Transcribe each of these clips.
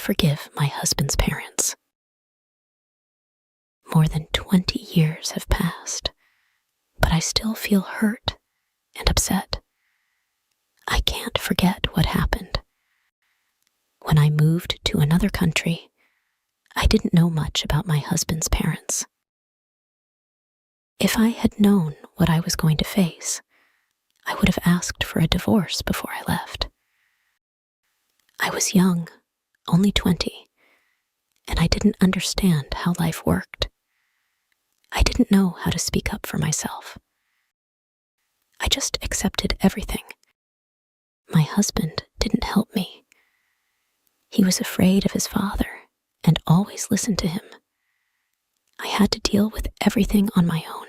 forgive my husband's parents. More than 20 years have passed, but I still feel hurt and upset. I can't forget what happened. When I moved to another country, I didn't know much about my husband's parents. If I had known what I was going to face, I would have asked for a divorce before I left. I was young, only 20, and I didn't understand how life worked. I didn't know how to speak up for myself. I just accepted everything. My husband didn't help me. He was afraid of his father and always listened to him. I had to deal with everything on my own.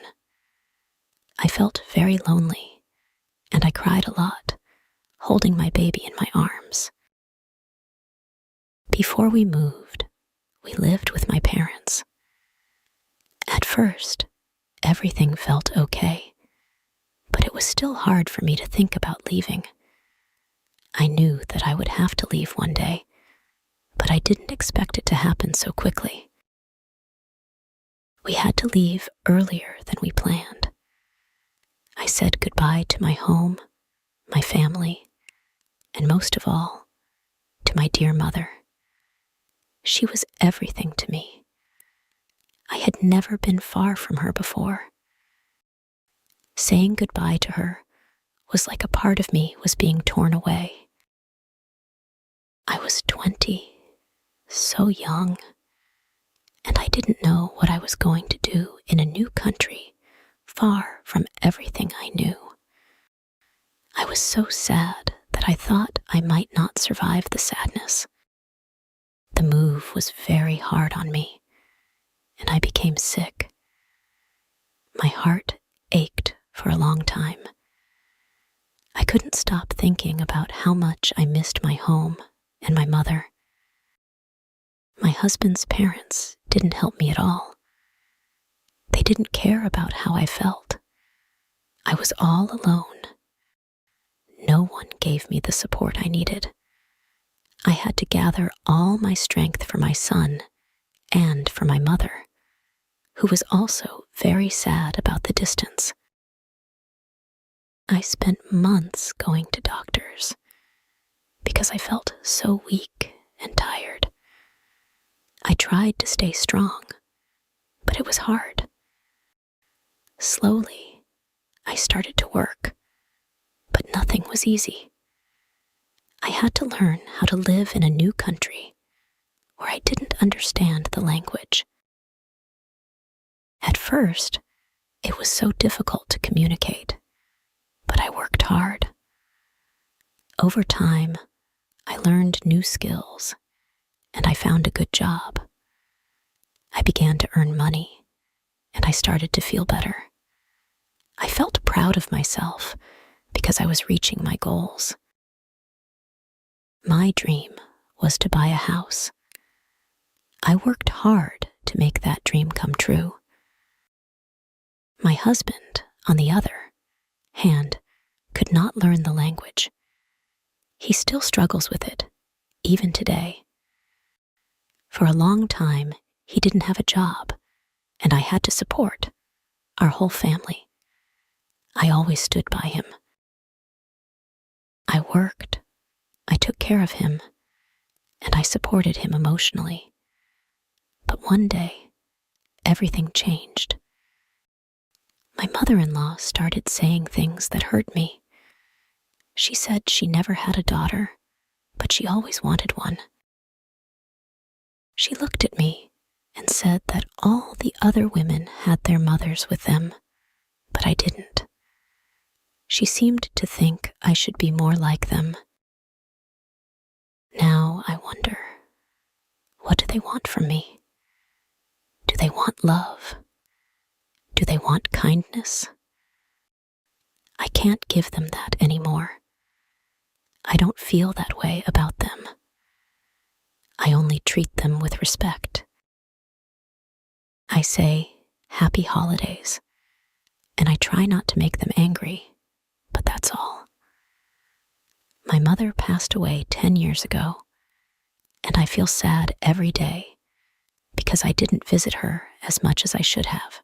I felt very lonely, and I cried a lot, holding my baby in my arms. Before we moved, we lived with my parents. At first, everything felt okay, but it was still hard for me to think about leaving. I knew that I would have to leave one day, but I didn't expect it to happen so quickly. We had to leave earlier than we planned. I said goodbye to my home, my family, and most of all, to my dear mother. She was everything to me. I had never been far from her before. Saying goodbye to her was like a part of me was being torn away. I was 20, so young, and I didn't know what I was going to do in a new country, far from everything I knew. I was so sad that I thought I might not survive the sadness. The move was very hard on me, and I became sick. My heart ached for a long time. I couldn't stop thinking about how much I missed my home and my mother. My husband's parents didn't help me at all. They didn't care about how I felt. I was all alone. No one gave me the support I needed. I had to gather all my strength for my son and for my mother, who was also very sad about the distance. I spent months going to doctors because I felt so weak and tired. I tried to stay strong, but it was hard. Slowly, I started to work, but nothing was easy. I had to learn how to live in a new country where I didn't understand the language. At first, it was so difficult to communicate, but I worked hard. Over time, I learned new skills, and I found a good job. I began to earn money, and I started to feel better. I felt proud of myself because I was reaching my goals. My dream was to buy a house. I worked hard to make that dream come true. My husband, on the other hand, could not learn the language. He still struggles with it, even today. For a long time, he didn't have a job, and I had to support our whole family. I always stood by him. I worked, I took care of him, and I supported him emotionally. But one day, everything changed. My mother-in-law started saying things that hurt me. She said she never had a daughter, but she always wanted one. She looked at me and said that all the other women had their mothers with them, but I didn't. She seemed to think I should be more like them. Now I wonder, what do they want from me? Do they want love? Do they want kindness? I can't give them that anymore. I don't feel that way about them. I only treat them with respect. I say, happy holidays, and I try not to make them angry, but that's all. My mother passed away 10 years ago, and and I feel sad every day because I didn't visit her as much as I should have.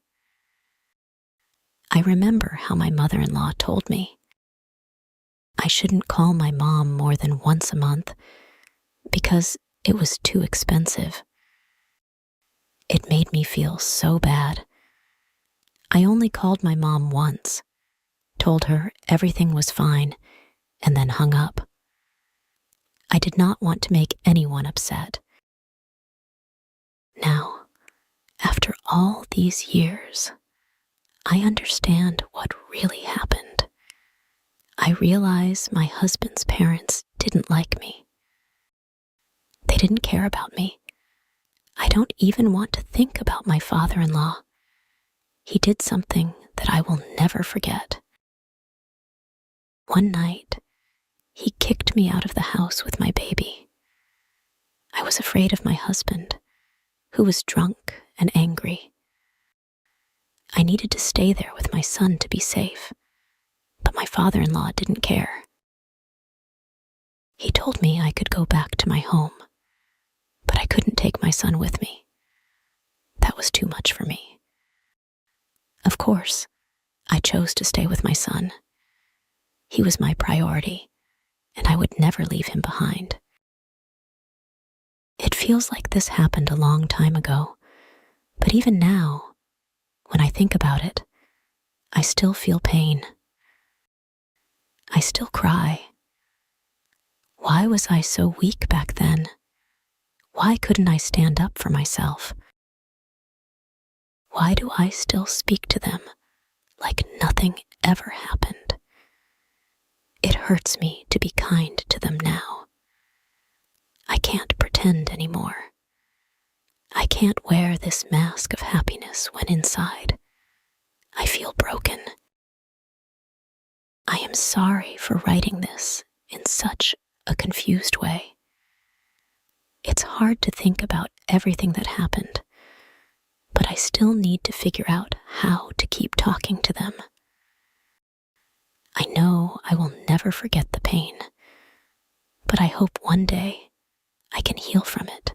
I remember how my mother-in-law told me I shouldn't call my mom more than once a month because it was too expensive. It made me feel so bad. I only called my mom once, told her everything was fine, and then hung up. I did not want to make anyone upset. Now, after all these years, I understand what really happened. I realize my husband's parents didn't like me. They didn't care about me. I don't even want to think about my father-in-law. He did something that I will never forget. One night, he kicked me out of the house with my baby. I was afraid of my husband, who was drunk and angry. I needed to stay there with my son to be safe, but my father-in-law didn't care. He told me I could go back to my home, but I couldn't take my son with me. That was too much for me. Of course, I chose to stay with my son. He was my priority, and I would never leave him behind. It feels like this happened a long time ago, but even now, when I think about it, I still feel pain. I still cry. Why was I so weak back then? Why couldn't I stand up for myself? Why do I still speak to them like nothing ever happened? It hurts me to be kind to them now. I can't pretend anymore. I can't wear this mask of happiness when inside I feel broken. I am sorry for writing this in such a confused way. It's hard to think about everything that happened, but I still need to figure out how to keep talking to them. I know I will never forget the pain, but I hope one day I can heal from it.